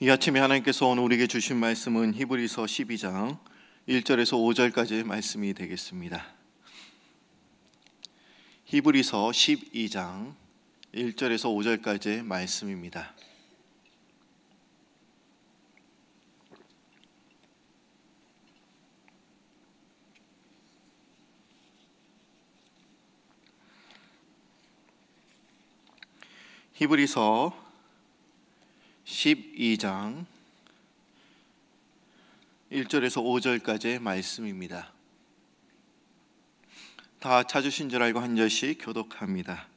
이 아침에 하나님께서 오늘 우리에게 주신 말씀은 히브리서 12장 1절에서 5절까지의 말씀이 되겠습니다. 히브리서 12장 1절에서 5절까지의 말씀입니다. 히브리서 12장 1절에서 5절까지의 말씀입니다. 다 찾으신 줄 알고 한 절씩 교독합니다.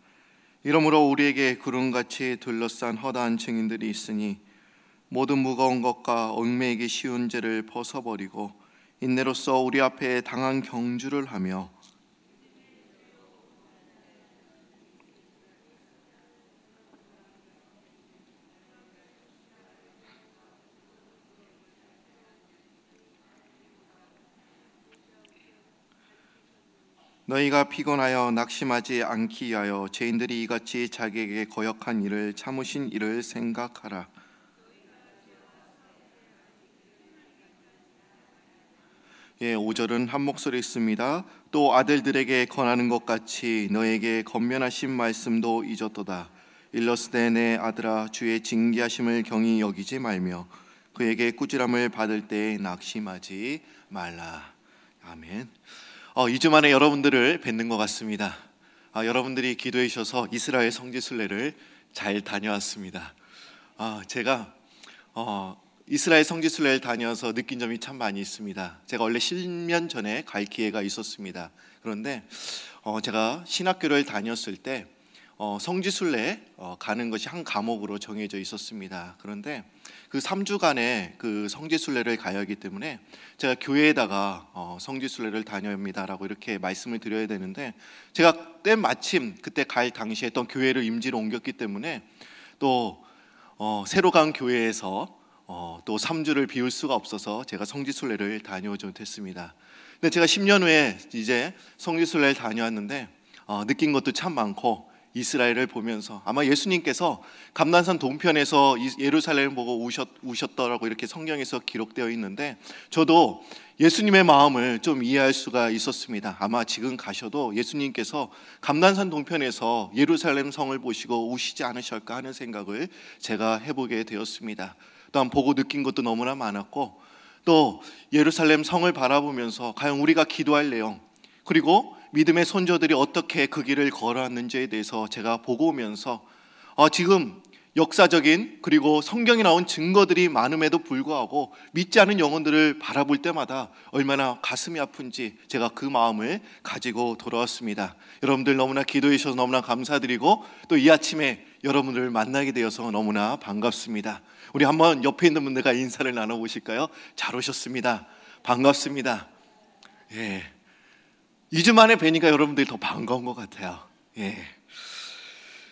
이러므로 우리에게 구름같이 둘러싼 허다한 증인들이 있으니 모든 무거운 것과 얽매이기 쉬운 죄를 벗어버리고 인내로써 우리 앞에 당한 경주를 하며 너희가 피곤하여 낙심하지 않기 위하여 죄인들이 이같이 자기에게 거역한 일을 참으신 일을 생각하라. 예, 5절은 한 목소리 있습니다. 또 아들들에게 권하는 것 같이 너에게 권면하신 말씀도 잊었도다. 일러스되 내 아들아 주의 징계하심을 경히 여기지 말며 그에게 꾸지람을 받을 때에 낙심하지 말라. 아멘. 2주 만에 여러분들을 뵙는 것 같습니다. 여러분들이 기도해 주셔서 이스라엘 성지순례를 잘 다녀왔습니다. 제가 이스라엘 성지순례를 다녀서 느낀 점이 참 많이 있습니다. 제가 원래 10년 전에 갈 기회가 있었습니다. 그런데 제가 신학교를 다녔을 때 성지순례 가는 것이 한 과목으로 정해져 있었습니다. 그런데 그 3주간의 그 성지순례를 가야 하기 때문에 제가 교회에다가 성지순례를 다녀야 합니다라고 이렇게 말씀을 드려야 되는데 제가 때마침 그때 갈 당시에 또 교회를 임지로 옮겼기 때문에 또 새로 간 교회에서 또 3주를 비울 수가 없어서 제가 성지순례를 다녀오지 못했습니다. 근데 제가 10년 후에 이제 성지순례를 다녀왔는데 느낀 것도 참 많고 이스라엘을 보면서 아마 예수님께서 감난산 동편에서 예루살렘을 보고 우셨더라고 이렇게 성경에서 기록되어 있는데 저도 예수님의 마음을 좀 이해할 수가 있었습니다. 아마 지금 가셔도 예수님께서 감난산 동편에서 예루살렘 성을 보시고 우시지 않으실까 하는 생각을 제가 해보게 되었습니다. 또한 보고 느낀 것도 너무나 많았고 또 예루살렘 성을 바라보면서 과연 우리가 기도할 내용 그리고 믿음의 손자들이 어떻게 그 길을 걸어왔는지에 대해서 제가 보고 오면서 지금 역사적인 그리고 성경에 나온 증거들이 많음에도 불구하고 믿지 않은 영혼들을 바라볼 때마다 얼마나 가슴이 아픈지 제가 그 마음을 가지고 돌아왔습니다. 여러분들 너무나 기도해 주셔서 너무나 감사드리고 또 이 아침에 여러분들을 만나게 되어서 너무나 반갑습니다. 우리 한번 옆에 있는 분들과 인사를 나눠보실까요? 잘 오셨습니다. 반갑습니다. 예. 2주 만에 뵈니까 여러분들이 더 반가운 것 같아요. 예.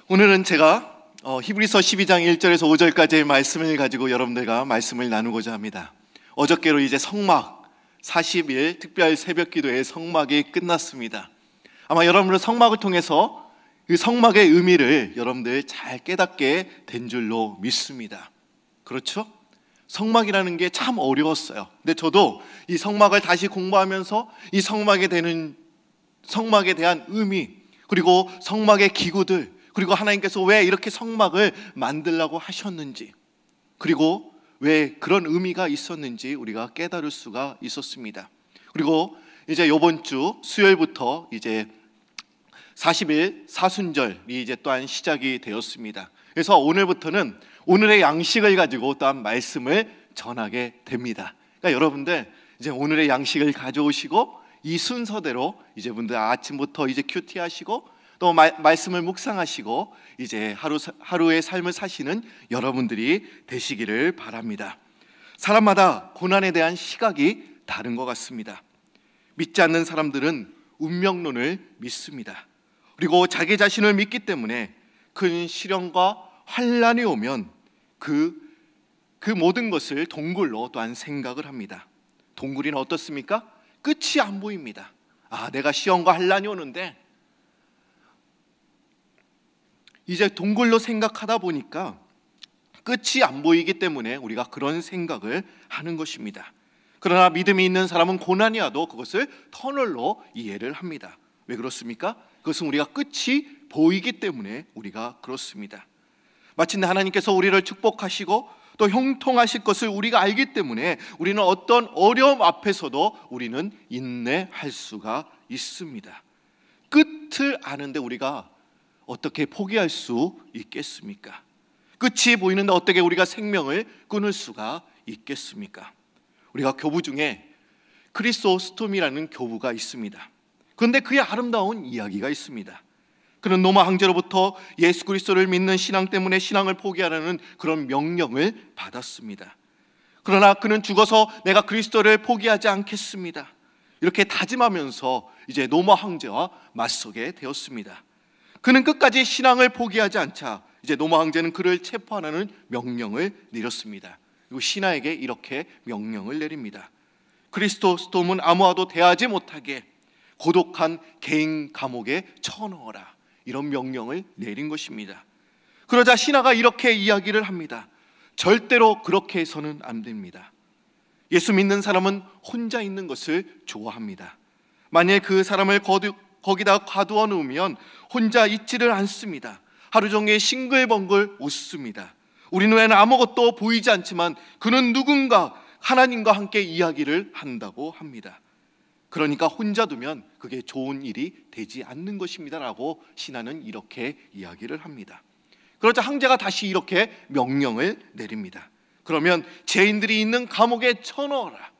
오늘은 제가 히브리서 12장 1절에서 5절까지의 말씀을 가지고 여러분들과 말씀을 나누고자 합니다. 어저께로 이제 성막 40일 특별 새벽기도의 성막이 끝났습니다. 아마 여러분들 성막을 통해서 그 성막의 의미를 여러분들 잘 깨닫게 된 줄로 믿습니다. 그렇죠? 성막이라는 게 참 어려웠어요. 근데 저도 이 성막을 다시 공부하면서 이 성막에 대한 의미 그리고 성막의 기구들 그리고 하나님께서 왜 이렇게 성막을 만들라고 하셨는지 그리고 왜 그런 의미가 있었는지 우리가 깨달을 수가 있었습니다. 그리고 이제 이번 주 수요일부터 이제 40일 사순절이 이제 또한 시작이 되었습니다. 그래서 오늘부터는 오늘의 양식을 가지고 또한 말씀을 전하게 됩니다. 그러니까 여러분들 이제 오늘의 양식을 가져오시고 이 순서대로 이제 분들 아침부터 이제 큐티하시고 또 말씀을 묵상하시고 이제 하루의 삶을 사시는 여러분들이 되시기를 바랍니다. 사람마다 고난에 대한 시각이 다른 것 같습니다. 믿지 않는 사람들은 운명론을 믿습니다. 그리고 자기 자신을 믿기 때문에 큰 시련과 환난이 오면 그 모든 것을 동굴로 또한 생각을 합니다. 동굴이는 어떻습니까? 끝이 안 보입니다. 내가 시험과 환난이 오는데 이제 동굴로 생각하다 보니까 끝이 안 보이기 때문에 우리가 그런 생각을 하는 것입니다. 그러나 믿음이 있는 사람은 고난이 와도 그것을 터널로 이해를 합니다. 왜 그렇습니까? 그것은 우리가 끝이 보이기 때문에 우리가 그렇습니다. 마침내 하나님께서 우리를 축복하시고 또 형통하실 것을 우리가 알기 때문에 우리는 어떤 어려움 앞에서도 우리는 인내할 수가 있습니다. 끝을 아는데 우리가 어떻게 포기할 수 있겠습니까? 끝이 보이는데 어떻게 우리가 생명을 끊을 수가 있겠습니까? 우리가 교부 중에 크리소스톰이라는 교부가 있습니다. 그런데 그의 아름다운 이야기가 있습니다. 그는 로마 황제로부터 예수 그리스도를 믿는 신앙 때문에 신앙을 포기하라는 그런 명령을 받았습니다. 그러나 그는 죽어서 내가 그리스도를 포기하지 않겠습니다, 이렇게 다짐하면서 이제 로마 황제와 맞서게 되었습니다. 그는 끝까지 신앙을 포기하지 않자 이제 로마 황제는 그를 체포하라는 명령을 내렸습니다. 그리고 신하에게 이렇게 명령을 내립니다. 크리소스톰은 아무와도 대하지 못하게 고독한 개인 감옥에 쳐넣어라, 이런 명령을 내린 것입니다. 그러자 신하가 이렇게 이야기를 합니다. 절대로 그렇게 해서는 안 됩니다. 예수 믿는 사람은 혼자 있는 것을 좋아합니다. 만일 그 사람을 거기다 가두어 놓으면 혼자 있지를 않습니다. 하루 종일 싱글벙글 웃습니다. 우리 눈에는 아무것도 보이지 않지만 그는 누군가 하나님과 함께 이야기를 한다고 합니다. 그러니까 혼자 두면 그게 좋은 일이 되지 않는 것입니다 라고 신하는 이렇게 이야기를 합니다. 그러자 황제가 다시 이렇게 명령을 내립니다. 그러면 죄인들이 있는 감옥에 쳐넣어라.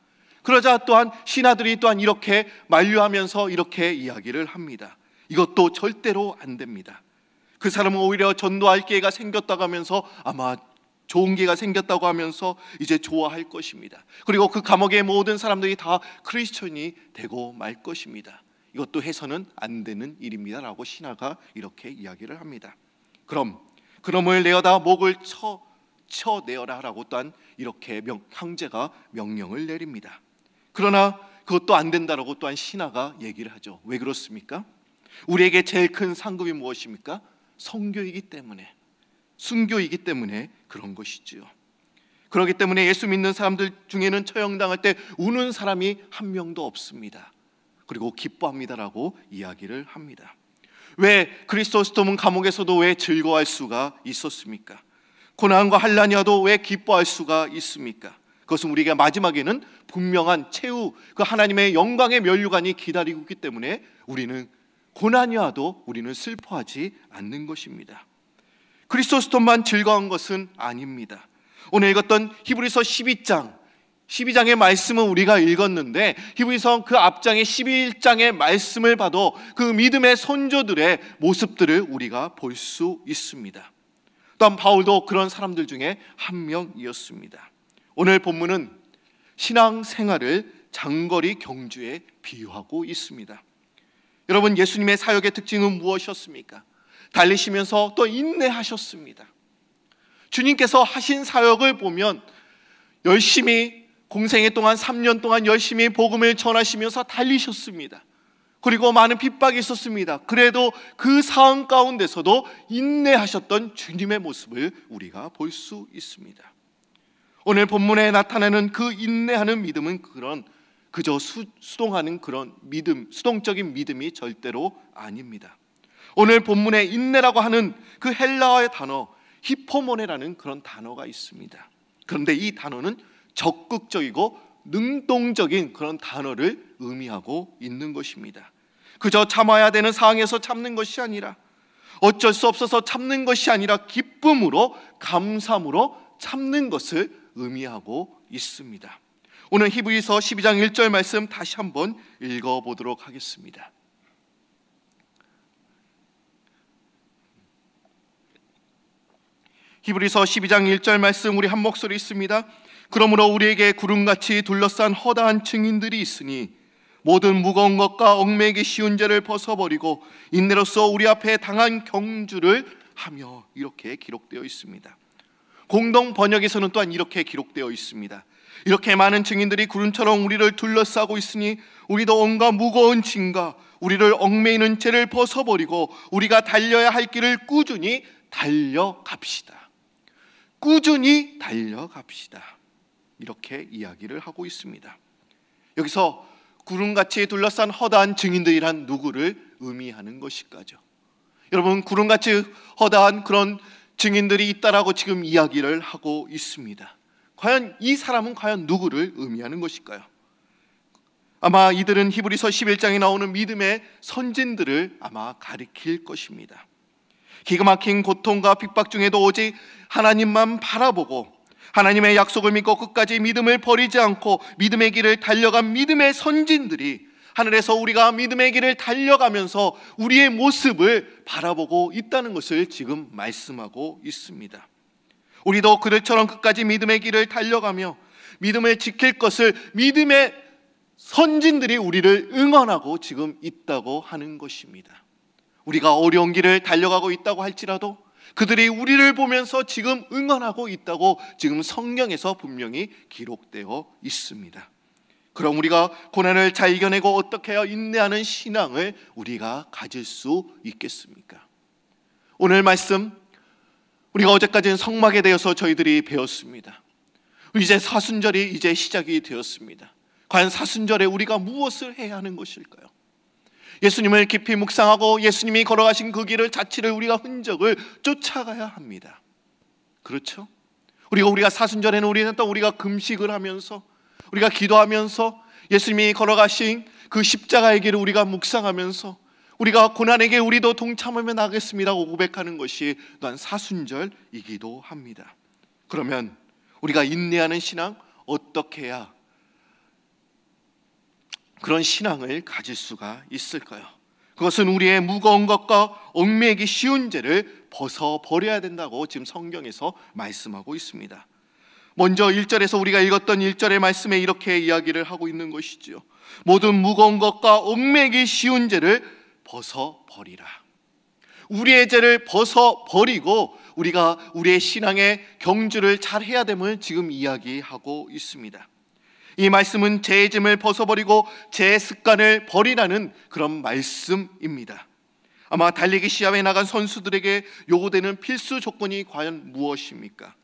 그러자 또한 신하들이 또한 이렇게 만류하면서 이렇게 이야기를 합니다. 이것도 절대로 안 됩니다. 그 사람은 오히려 전도할 기회가 생겼다고 하면서 아마 좋은 기회가 생겼다고 하면서 이제 좋아할 것입니다. 그리고 그 감옥의 모든 사람들이 다 크리스천이 되고 말 것입니다. 이것도 해서는 안 되는 일입니다 라고 신하가 이렇게 이야기를 합니다. 그럼을 내어다 목을 쳐내어라 라고 또한 이렇게 황제가 명령을 내립니다. 그러나 그것도 안 된다라고 또한 신하가 얘기를 하죠. 왜 그렇습니까? 우리에게 제일 큰 상급이 무엇입니까? 선교이기 때문에, 순교이기 때문에 그런 것이지요. 그렇기 때문에 예수 믿는 사람들 중에는 처형당할 때 우는 사람이 한 명도 없습니다. 그리고 기뻐합니다라고 이야기를 합니다. 왜 크리소스톰은 감옥에서도 왜 즐거워할 수가 있었습니까? 고난과 환난이 와도 왜 기뻐할 수가 있습니까? 그것은 우리가 마지막에는 분명한 최후 그 하나님의 영광의 면류관이 기다리고 있기 때문에 우리는 고난이 와도 우리는 슬퍼하지 않는 것입니다. 크리소스톰만 즐거운 것은 아닙니다. 오늘 읽었던 히브리서 12장의 말씀은 우리가 읽었는데 히브리서 그 앞장의 11장의 말씀을 봐도 그 믿음의 선조들의 모습들을 우리가 볼 수 있습니다. 또한 바울도 그런 사람들 중에 한 명이었습니다. 오늘 본문은 신앙생활을 장거리 경주에 비유하고 있습니다. 여러분, 예수님의 사역의 특징은 무엇이었습니까? 달리시면서 또 인내하셨습니다. 주님께서 하신 사역을 보면 열심히 공생애 동안 3년 동안 열심히 복음을 전하시면서 달리셨습니다. 그리고 많은 핍박이 있었습니다. 그래도 그 상황 가운데서도 인내하셨던 주님의 모습을 우리가 볼 수 있습니다. 오늘 본문에 나타나는 그 인내하는 믿음은 그저 수동하는 그런 믿음, 수동적인 믿음이 절대로 아닙니다. 오늘 본문에 인내라고 하는 그 헬라어의 단어 히포모네라는 그런 단어가 있습니다. 그런데 이 단어는 적극적이고 능동적인 그런 단어를 의미하고 있는 것입니다. 그저 참아야 되는 상황에서 참는 것이 아니라, 어쩔 수 없어서 참는 것이 아니라 기쁨으로, 감사함으로 참는 것을 의미하고 있습니다. 오늘 히브리서 12장 1절 말씀 다시 한번 읽어보도록 하겠습니다. 히브리서 12장 1절 말씀 우리 한 목소리 있습니다. 그러므로 우리에게 구름같이 둘러싼 허다한 증인들이 있으니 모든 무거운 것과 얽매이기 쉬운 죄를 벗어버리고 인내로써 우리 앞에 당한 경주를 하며, 이렇게 기록되어 있습니다. 공동 번역에서는 또한 이렇게 기록되어 있습니다. 이렇게 많은 증인들이 구름처럼 우리를 둘러싸고 있으니 우리도 온갖 무거운 짐과 우리를 얽매이는 죄를 벗어버리고 우리가 달려야 할 길을 꾸준히 달려갑시다. 꾸준히 달려갑시다. 이렇게 이야기를 하고 있습니다. 여기서 구름같이 둘러싼 허다한 증인들이란 누구를 의미하는 것일까요? 여러분, 구름같이 허다한 그런 증인들이 있다라고 지금 이야기를 하고 있습니다. 과연 이 사람은 과연 누구를 의미하는 것일까요? 아마 이들은 히브리서 11장에 나오는 믿음의 선진들을 아마 가리킬 것입니다. 기가 막힌 고통과 핍박 중에도 오직 하나님만 바라보고 하나님의 약속을 믿고 끝까지 믿음을 버리지 않고 믿음의 길을 달려간 믿음의 선진들이 하늘에서 우리가 믿음의 길을 달려가면서 우리의 모습을 바라보고 있다는 것을 지금 말씀하고 있습니다. 우리도 그들처럼 끝까지 믿음의 길을 달려가며 믿음을 지킬 것을 믿음의 선진들이 우리를 응원하고 지금 있다고 하는 것입니다. 우리가 어려운 길을 달려가고 있다고 할지라도 그들이 우리를 보면서 지금 응원하고 있다고 지금 성경에서 분명히 기록되어 있습니다. 그럼 우리가 고난을 잘 이겨내고 어떻게 해야 인내하는 신앙을 우리가 가질 수 있겠습니까? 오늘 말씀 우리가 어제까지는 성막에 대해서 저희들이 배웠습니다. 이제 사순절이 이제 시작이 되었습니다. 과연 사순절에 우리가 무엇을 해야 하는 것일까요? 예수님을 깊이 묵상하고 예수님이 걸어가신 그 길을 자취를 우리가 흔적을 쫓아가야 합니다. 그렇죠? 우리가 사순절에는 우리가 금식을 하면서 우리가 기도하면서 예수님이 걸어가신 그 십자가의 길을 우리가 묵상하면서 우리가 고난에게 우리도 동참하며 나가겠습니다고 고백하는 것이 또한 사순절이기도 합니다. 그러면 우리가 인내하는 신앙 어떻게 해야 그런 신앙을 가질 수가 있을까요? 그것은 우리의 무거운 것과 얽매이기 쉬운 죄를 벗어버려야 된다고 지금 성경에서 말씀하고 있습니다. 먼저 1절에서 우리가 읽었던 1절의 말씀에 이렇게 이야기를 하고 있는 것이지요. 모든 무거운 것과 얽매이기 쉬운 죄를 벗어버리라. 우리의 죄를 벗어버리고 우리가 우리의 신앙의 경주를 잘 해야 됨을 지금 이야기하고 있습니다. 이 말씀은 죄의 짐을 벗어버리고 죄의 습관을 버리라는 그런 말씀입니다. 아마 달리기 시합에 나간 선수들에게 요구되는 필수 조건이 과연 무엇입니까?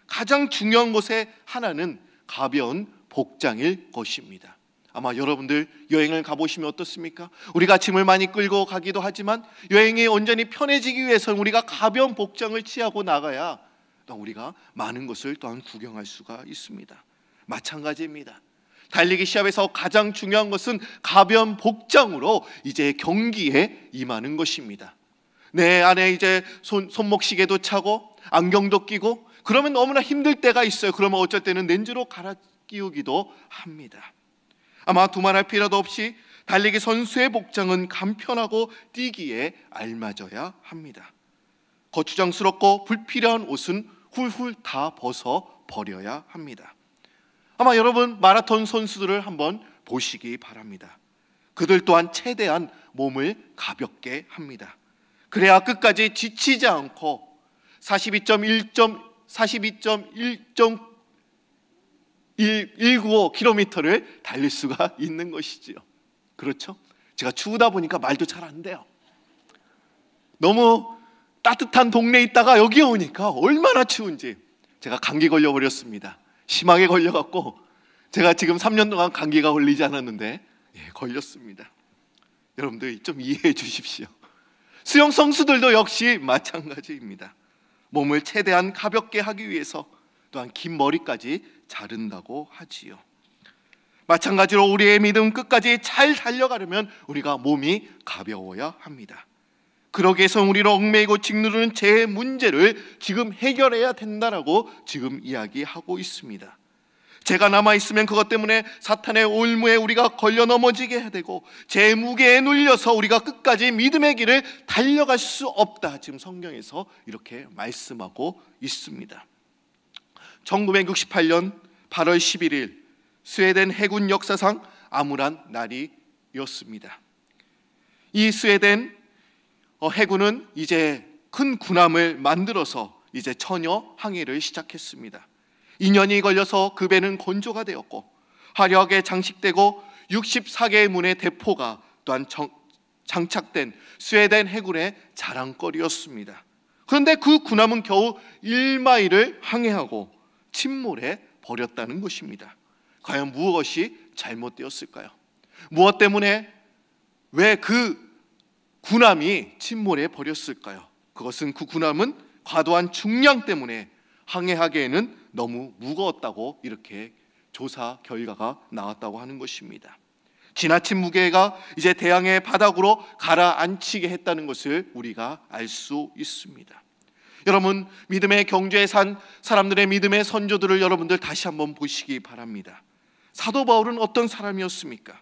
가장 중요한 것의 하나는 가벼운 복장일 것입니다. 아마 여러분들 여행을 가보시면 어떻습니까? 우리가 짐을 많이 끌고 가기도 하지만 여행이 온전히 편해지기 위해서는 우리가 가벼운 복장을 취하고 나가야 또 우리가 많은 것을 또한 구경할 수가 있습니다. 마찬가지입니다. 달리기 시합에서 가장 중요한 것은 가벼운 복장으로 이제 경기에 임하는 것입니다. 내 안에 이제 손목시계도 차고 안경도 끼고 그러면 너무나 힘들 때가 있어요. 그러면 어쩔 때는 렌즈로 갈아 끼우기도 합니다. 아마 두말할 필요도 없이 달리기 선수의 복장은 간편하고 뛰기에 알맞아야 합니다. 거추장스럽고 불필요한 옷은 훌훌 다 벗어버려야 합니다. 아마 여러분 마라톤 선수들을 한번 보시기 바랍니다. 그들 또한 최대한 몸을 가볍게 합니다. 그래야 끝까지 지치지 않고 42.195km를 달릴 수가 있는 것이지요. 그렇죠? 제가 추우다 보니까 말도 잘 안 돼요. 너무 따뜻한 동네에 있다가 여기 오니까 얼마나 추운지 제가 감기 걸려버렸습니다. 심하게 걸려갖고 제가 지금 3년 동안 감기가 걸리지 않았는데 걸렸습니다. 여러분들 좀 이해해 주십시오. 수영 선수들도 역시 마찬가지입니다. 몸을 최대한 가볍게 하기 위해서 또한 긴 머리까지 자른다고 하지요. 마찬가지로 우리의 믿음 끝까지 잘 달려가려면 우리가 몸이 가벼워야 합니다. 그러기 위해서 우리를 얽매이고 짓누르는 죄의 문제를 지금 해결해야 된다라고 지금 이야기하고 있습니다. 죄가 남아있으면 그것 때문에 사탄의 올무에 우리가 걸려 넘어지게 해야 되고 죄의 무게에 눌려서 우리가 끝까지 믿음의 길을 달려갈 수 없다. 지금 성경에서 이렇게 말씀하고 있습니다. 1968년 8월 11일 스웨덴 해군 역사상 암울한 날이었습니다. 이 스웨덴 해군은 이제 큰 군함을 만들어서 이제 처녀 항해를 시작했습니다. 2년이 걸려서 그 배는 건조가 되었고 화려하게 장식되고 64개의 문의 대포가 또한 장착된 스웨덴 해군의 자랑거리였습니다. 그런데 그 군함은 겨우 1마일을 항해하고 침몰해 버렸다는 것입니다. 과연 무엇이 잘못되었을까요? 무엇 때문에 왜 그 군함이 침몰해 버렸을까요? 그것은 그 군함은 과도한 중량 때문에 항해하기에는 너무 무거웠다고 이렇게 조사 결과가 나왔다고 하는 것입니다. 지나친 무게가 이제 대양의 바닥으로 가라앉히게 했다는 것을 우리가 알 수 있습니다. 여러분, 믿음의 경주에 산 사람들의 믿음의 선조들을 여러분들 다시 한번 보시기 바랍니다. 사도 바울은 어떤 사람이었습니까?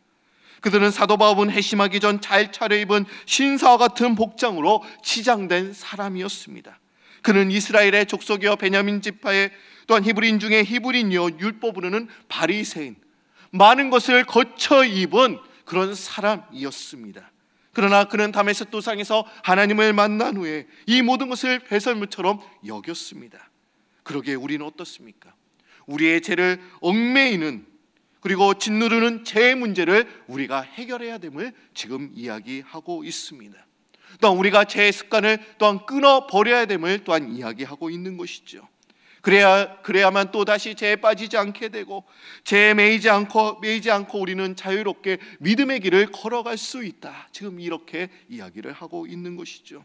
그들은 사도 바울은 회심하기 전 잘 차려입은 신사와 같은 복장으로 치장된 사람이었습니다. 그는 이스라엘의 족속이여 베냐민 지파의 또한 히브리인 중에 히브리인이요 율법으로는 바리새인, 많은 것을 거쳐 입은 그런 사람이었습니다. 그러나 그는 다메섹 도상에서 하나님을 만난 후에 이 모든 것을 배설물처럼 여겼습니다. 그러기에 우리는 어떻습니까? 우리의 죄를 얽매이는 그리고 짓누르는 죄의 문제를 우리가 해결해야 됨을 지금 이야기하고 있습니다. 또한 우리가 죄의 습관을 또한 끊어버려야 됨을 또한 이야기하고 있는 것이죠. 그래야만 또다시 죄에 빠지지 않게 되고 죄에 매이지 않고 우리는 자유롭게 믿음의 길을 걸어갈 수 있다. 지금 이렇게 이야기를 하고 있는 것이죠.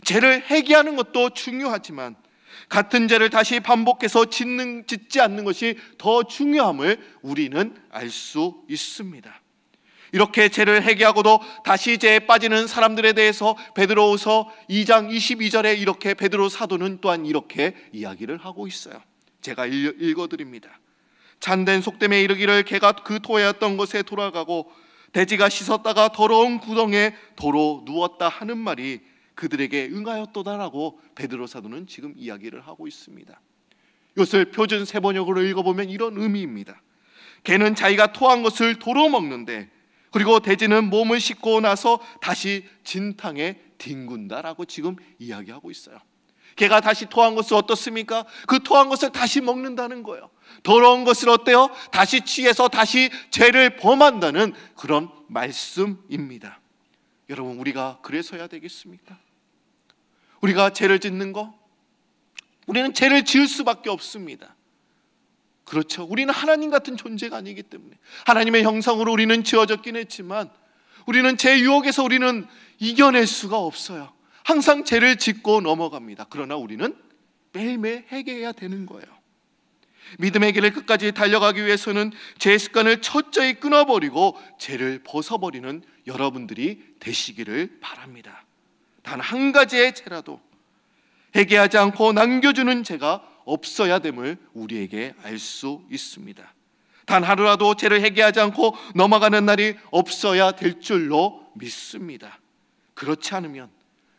죄를 회개하는 것도 중요하지만 같은 죄를 다시 반복해서 짓지 않는 것이 더 중요함을 우리는 알 수 있습니다. 이렇게 죄를 회개하고도 다시 죄에 빠지는 사람들에 대해서 베드로후서 2장 22절에 이렇게 베드로 사도는 또한 이렇게 이야기를 하고 있어요. 제가 읽어드립니다. 잔된 속됨에 이르기를 개가 그 토해였던 곳에 돌아가고 돼지가 씻었다가 더러운 구덩이에 도로 누웠다 하는 말이 그들에게 응하였도다라고 베드로 사도는 지금 이야기를 하고 있습니다. 이것을 표준 세번역으로 읽어보면 이런 의미입니다. 개는 자기가 토한 것을 도로 먹는데 그리고 돼지는 몸을 씻고 나서 다시 진탕에 뒹군다라고 지금 이야기하고 있어요. 개가 다시 토한 것을 어떻습니까? 그 토한 것을 다시 먹는다는 거예요. 더러운 것을 어때요? 다시 취해서 다시 죄를 범한다는 그런 말씀입니다. 여러분, 우리가 그래서 해야 되겠습니까? 우리가 죄를 짓는 거, 우리는 죄를 지을 수밖에 없습니다. 그렇죠. 우리는 하나님 같은 존재가 아니기 때문에 하나님의 형상으로 우리는 지어졌긴 했지만 우리는 죄 유혹에서 우리는 이겨낼 수가 없어요. 항상 죄를 짓고 넘어갑니다. 그러나 우리는 매일매일 회개해야 되는 거예요. 믿음의 길을 끝까지 달려가기 위해서는 죄 습관을 철저히 끊어버리고 죄를 벗어버리는 여러분들이 되시기를 바랍니다. 단 한 가지의 죄라도 회개하지 않고 남겨주는 죄가 없어야 됨을 우리에게 알 수 있습니다. 단 하루라도 죄를 회개하지 않고 넘어가는 날이 없어야 될 줄로 믿습니다. 그렇지 않으면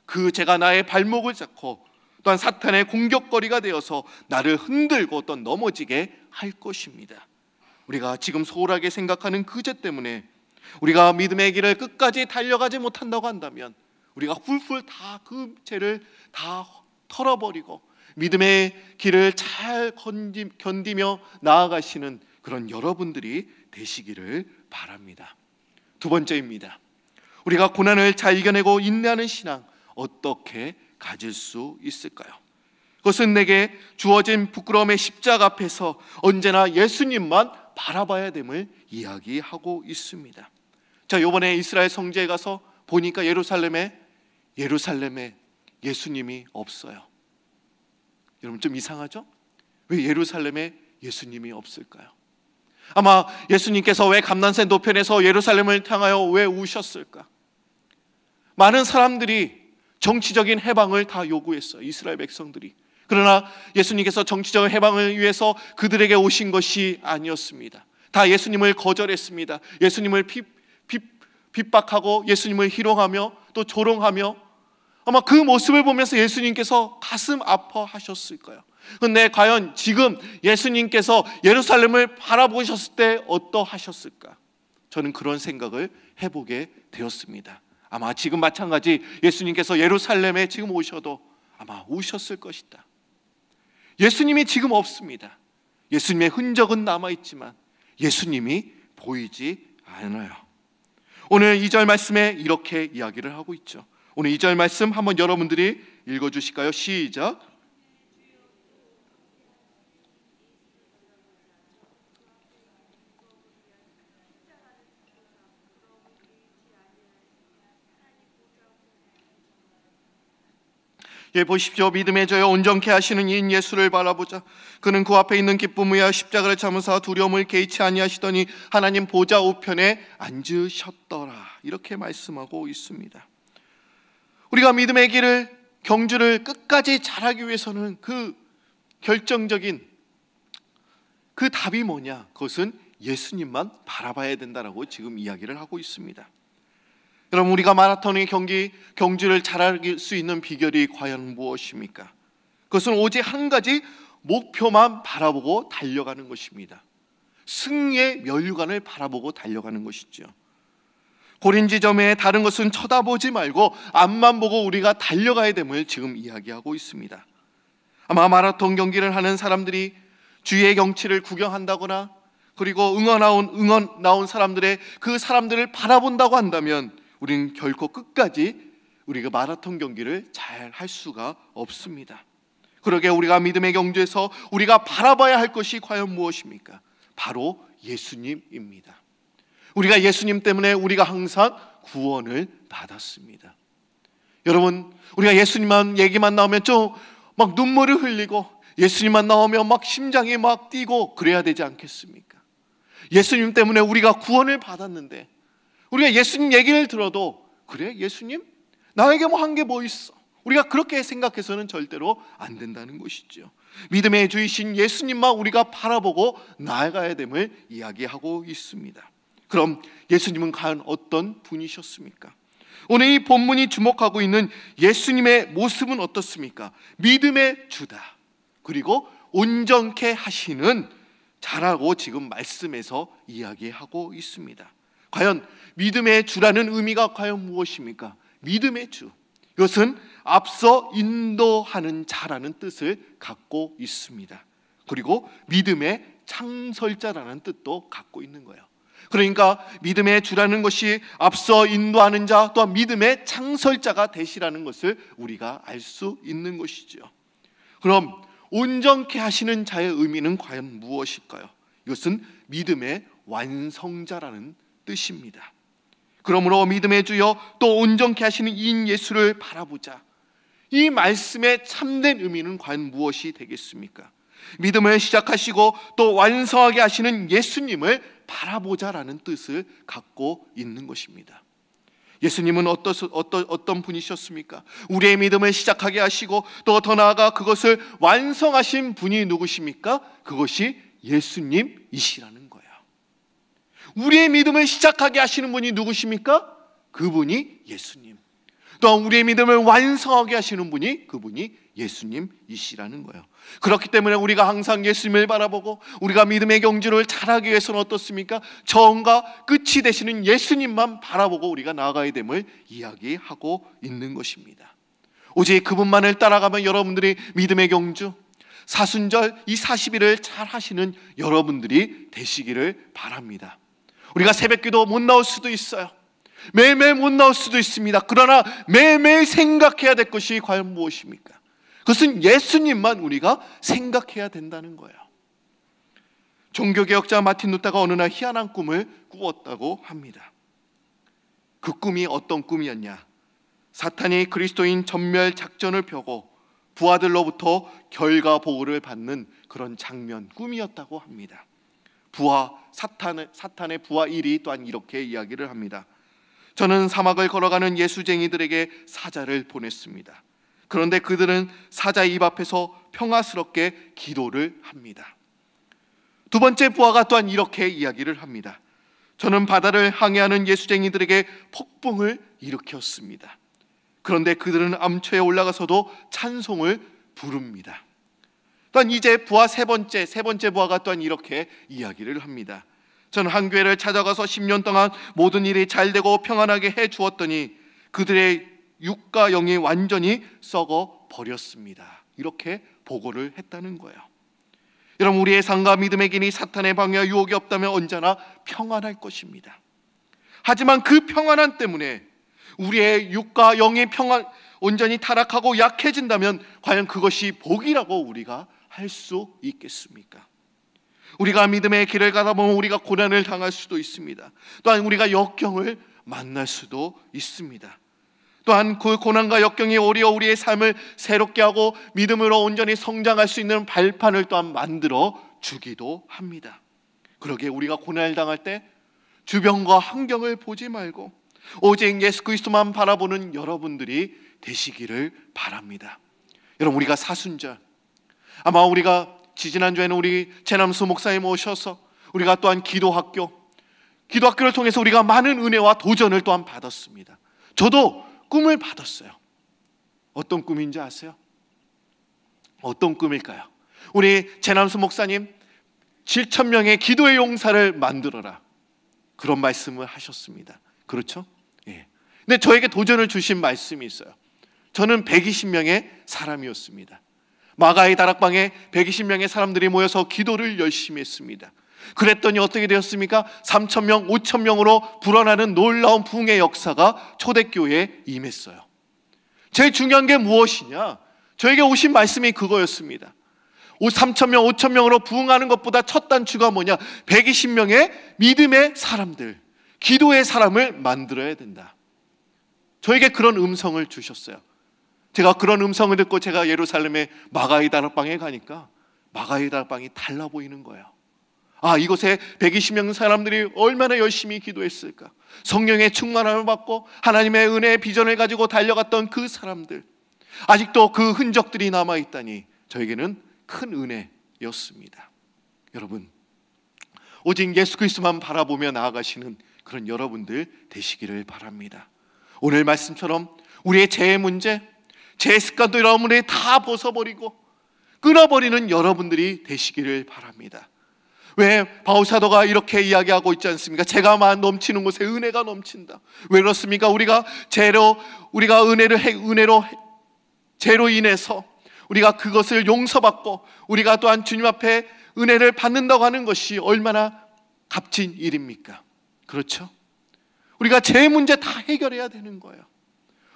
그 죄가 나의 발목을 잡고 또한 사탄의 공격거리가 되어서 나를 흔들고 또 넘어지게 할 것입니다. 우리가 지금 소홀하게 생각하는 그 죄 때문에 우리가 믿음의 길을 끝까지 달려가지 못한다고 한다면 우리가 훌훌 다 그 죄를 다 털어버리고 믿음의 길을 잘 견디며 나아가시는 그런 여러분들이 되시기를 바랍니다. 두 번째입니다. 우리가 고난을 잘 이겨내고 인내하는 신앙 어떻게 가질 수 있을까요? 그것은 내게 주어진 부끄러움의 십자가 앞에서 언제나 예수님만 바라봐야 됨을 이야기하고 있습니다. 자, 이번에 이스라엘 성지에 가서 보니까 예루살렘에 예수님이 없어요. 여러분, 좀 이상하죠? 왜 예루살렘에 예수님이 없을까요? 아마 예수님께서 왜 감난산 노편에서 예루살렘을 향하여 왜 우셨을까? 많은 사람들이 정치적인 해방을 다 요구했어요. 이스라엘 백성들이. 그러나 예수님께서 정치적 해방을 위해서 그들에게 오신 것이 아니었습니다. 다 예수님을 거절했습니다. 예수님을 핍박하고 예수님을 희롱하며 또 조롱하며 아마 그 모습을 보면서 예수님께서 가슴 아파하셨을 거예요. 그런데 과연 지금 예수님께서 예루살렘을 바라보셨을 때 어떠하셨을까? 저는 그런 생각을 해보게 되었습니다. 아마 지금 마찬가지 예수님께서 예루살렘에 지금 오셔도 아마 우셨을 것이다. 예수님이 지금 없습니다. 예수님의 흔적은 남아있지만 예수님이 보이지 않아요. 오늘 2절 말씀에 이렇게 이야기를 하고 있죠. 오늘 2절 말씀 한번 여러분들이 읽어주실까요? 시작. 예, 보십시오. 믿음의 저여 온전케 하시는 이인 예수를 바라보자. 그는 그 앞에 있는 기쁨 위하여 십자가를 참으사 두려움을 개의치 아니하시더니 하나님 보좌 우편에 앉으셨더라. 이렇게 말씀하고 있습니다. 우리가 믿음의 길을, 경주를 끝까지 잘하기 위해서는 그 결정적인 그 답이 뭐냐? 그것은 예수님만 바라봐야 된다라고 지금 이야기를 하고 있습니다. 여러분, 우리가 마라톤의 경주를 잘할 수 있는 비결이 과연 무엇입니까? 그것은 오직 한 가지 목표만 바라보고 달려가는 것입니다. 승리의 면류관을 바라보고 달려가는 것이죠. 고린지점에 다른 것은 쳐다보지 말고 앞만 보고 우리가 달려가야 됨을 지금 이야기하고 있습니다. 아마 마라톤 경기를 하는 사람들이 주위의 경치를 구경한다거나 그리고 응원 나온 사람들의 그 사람들을 바라본다고 한다면 우리는 결코 끝까지 우리가 마라톤 경기를 잘 할 수가 없습니다. 그러게 우리가 믿음의 경주에서 우리가 바라봐야 할 것이 과연 무엇입니까? 바로 예수님입니다. 우리가 예수님 때문에 우리가 항상 구원을 받았습니다. 여러분, 우리가 예수님만 얘기만 나오면 좀 막 눈물을 흘리고 예수님만 나오면 막 심장이 막 뛰고 그래야 되지 않겠습니까? 예수님 때문에 우리가 구원을 받았는데 우리가 예수님 얘기를 들어도 그래? 예수님? 나에게 뭐 한 게 뭐 있어? 우리가 그렇게 생각해서는 절대로 안 된다는 것이죠. 믿음의 주이신 예수님만 우리가 바라보고 나아가야 됨을 이야기하고 있습니다. 그럼 예수님은 과연 어떤 분이셨습니까? 오늘 이 본문이 주목하고 있는 예수님의 모습은 어떻습니까? 믿음의 주다. 그리고 온전케 하시는 자라고 지금 말씀에서 이야기하고 있습니다. 과연 믿음의 주라는 의미가 과연 무엇입니까? 믿음의 주, 이것은 앞서 인도하는 자라는 뜻을 갖고 있습니다. 그리고 믿음의 창설자라는 뜻도 갖고 있는 거예요. 그러니까 믿음의 주라는 것이 앞서 인도하는 자, 또한 믿음의 창설자가 되시라는 것을 우리가 알 수 있는 것이죠. 그럼 온전케 하시는 자의 의미는 과연 무엇일까요? 이것은 믿음의 완성자라는 뜻입니다. 그러므로 믿음의 주여 또 온전케 하시는 이인 예수를 바라보자. 이 말씀의 참된 의미는 과연 무엇이 되겠습니까? 믿음을 시작하시고 또 완성하게 하시는 예수님을 바라보자라는 뜻을 갖고 있는 것입니다. 예수님은 어떤 분이셨습니까? 우리의 믿음을 시작하게 하시고 또 더 나아가 그것을 완성하신 분이 누구십니까? 그것이 예수님이시라는 거예요. 우리의 믿음을 시작하게 하시는 분이 누구십니까? 그분이 예수님. 또한 우리의 믿음을 완성하게 하시는 분이 그분이 예수님이시라는 거예요. 그렇기 때문에 우리가 항상 예수님을 바라보고 우리가 믿음의 경주를 잘하기 위해서는 어떻습니까? 처음과 끝이 되시는 예수님만 바라보고 우리가 나아가야 됨을 이야기하고 있는 것입니다. 오직 그분만을 따라가면 여러분들이 믿음의 경주, 사순절 이 40일을 잘 하시는 여러분들이 되시기를 바랍니다. 우리가 새벽기도 못 나올 수도 있어요. 매일매일 못 나올 수도 있습니다. 그러나 매일매일 생각해야 될 것이 과연 무엇입니까? 그것은 예수님만 우리가 생각해야 된다는 거예요. 종교개혁자 마틴 루터가 어느 날 희한한 꿈을 꾸었다고 합니다. 그 꿈이 어떤 꿈이었냐? 사탄이 그리스도인 전멸 작전을 펴고 부하들로부터 결과 보고를 받는 그런 장면, 꿈이었다고 합니다. 사탄의 부하 1이 또한 이렇게 이야기를 합니다. 저는 사막을 걸어가는 예수쟁이들에게 사자를 보냈습니다. 그런데 그들은 사자의 입 앞에서 평화스럽게 기도를 합니다. 두 번째 부하가 또한 이렇게 이야기를 합니다. 저는 바다를 항해하는 예수쟁이들에게 폭풍을 일으켰습니다. 그런데 그들은 암초에 올라가서도 찬송을 부릅니다. 또한 이제 부하 세 번째 부하가 또한 이렇게 이야기를 합니다. 저는 한 교회를 찾아가서 10년 동안 모든 일이 잘 되고 평안하게 해 주었더니 그들의 육과 영이 완전히 썩어 버렸습니다. 이렇게 보고를 했다는 거예요. 여러분, 우리의 삶과 믿음의 길이 사탄의 방해와 유혹이 없다면 언제나 평안할 것입니다. 하지만 그 평안함 때문에 우리의 육과 영의 평안, 온전히 타락하고 약해진다면 과연 그것이 복이라고 우리가 할 수 있겠습니까? 우리가 믿음의 길을 가다 보면 우리가 고난을 당할 수도 있습니다. 또한 우리가 역경을 만날 수도 있습니다. 또한 그 고난과 역경이 오히려 우리의 삶을 새롭게 하고 믿음으로 온전히 성장할 수 있는 발판을 또한 만들어 주기도 합니다. 그러기에 우리가 고난을 당할 때 주변과 환경을 보지 말고 오직 예수 그리스도만 바라보는 여러분들이 되시기를 바랍니다. 여러분, 우리가 사순절, 아마 우리가 지지난주에는 우리 최남수 목사님 오셔서 우리가 또한 기도학교를 통해서 우리가 많은 은혜와 도전을 또한 받았습니다. 저도 꿈을 받았어요. 어떤 꿈인지 아세요? 어떤 꿈일까요? 우리 최남수 목사님 7,000명의 기도의 용사를 만들어라, 그런 말씀을 하셨습니다. 그렇죠? 예. 근데 저에게 도전을 주신 말씀이 있어요. 저는 120명의 사람이었습니다. 마가의 다락방에 120명의 사람들이 모여서 기도를 열심히 했습니다. 그랬더니 어떻게 되었습니까? 3,000명, 5,000명으로 불어나는 놀라운 부흥의 역사가 초대교회에 임했어요. 제일 중요한 게 무엇이냐? 저에게 오신 말씀이 그거였습니다. 3,000명, 5,000명으로 부흥하는 것보다 첫 단추가 뭐냐? 120명의 믿음의 사람들, 기도의 사람을 만들어야 된다. 저에게 그런 음성을 주셨어요. 제가 그런 음성을 듣고 제가 예루살렘의 마가의 다락방에 가니까 마가의 다락방이 달라 보이는 거예요. 아, 이곳에 120명 사람들이 얼마나 열심히 기도했을까. 성령의 충만함을 받고 하나님의 은혜의 비전을 가지고 달려갔던 그 사람들, 아직도 그 흔적들이 남아있다니 저에게는 큰 은혜였습니다. 여러분, 오직 예수 그리스도만 바라보며 나아가시는 그런 여러분들 되시기를 바랍니다. 오늘 말씀처럼 우리의 죄의 문제, 죄 습관도 여러분들이 다 벗어버리고 끊어버리는 여러분들이 되시기를 바랍니다. 왜 바울사도가 이렇게 이야기하고 있지 않습니까? 죄가 넘치는 곳에 은혜가 넘친다. 왜 그렇습니까? 우리가 죄로 인해서 우리가 그것을 용서받고 우리가 또한 주님 앞에 은혜를 받는다고 하는 것이 얼마나 값진 일입니까? 그렇죠? 우리가 죄 문제 다 해결해야 되는 거예요.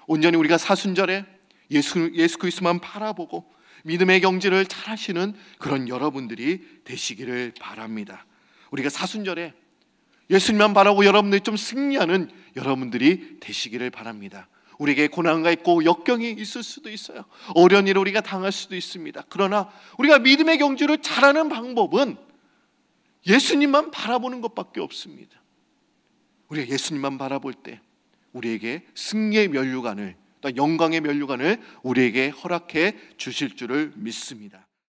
온전히 우리가 사순절에 예수 그리스도만 바라보고 믿음의 경지를 잘 하시는 그런 여러분들이 되시기를 바랍니다. 우리가 사순절에 예수님만 바라고 여러분들이 좀 승리하는 여러분들이 되시기를 바랍니다. 우리에게 고난과 있고 역경이 있을 수도 있어요. 어려운 일을 우리가 당할 수도 있습니다. 그러나 우리가 믿음의 경지를 잘하는 방법은 예수님만 바라보는 것밖에 없습니다. 우리가 예수님만 바라볼 때 우리에게 승리의 면류관을, 또 영광의 면류관을 우리에게 허락해 주실 줄을 믿습니다.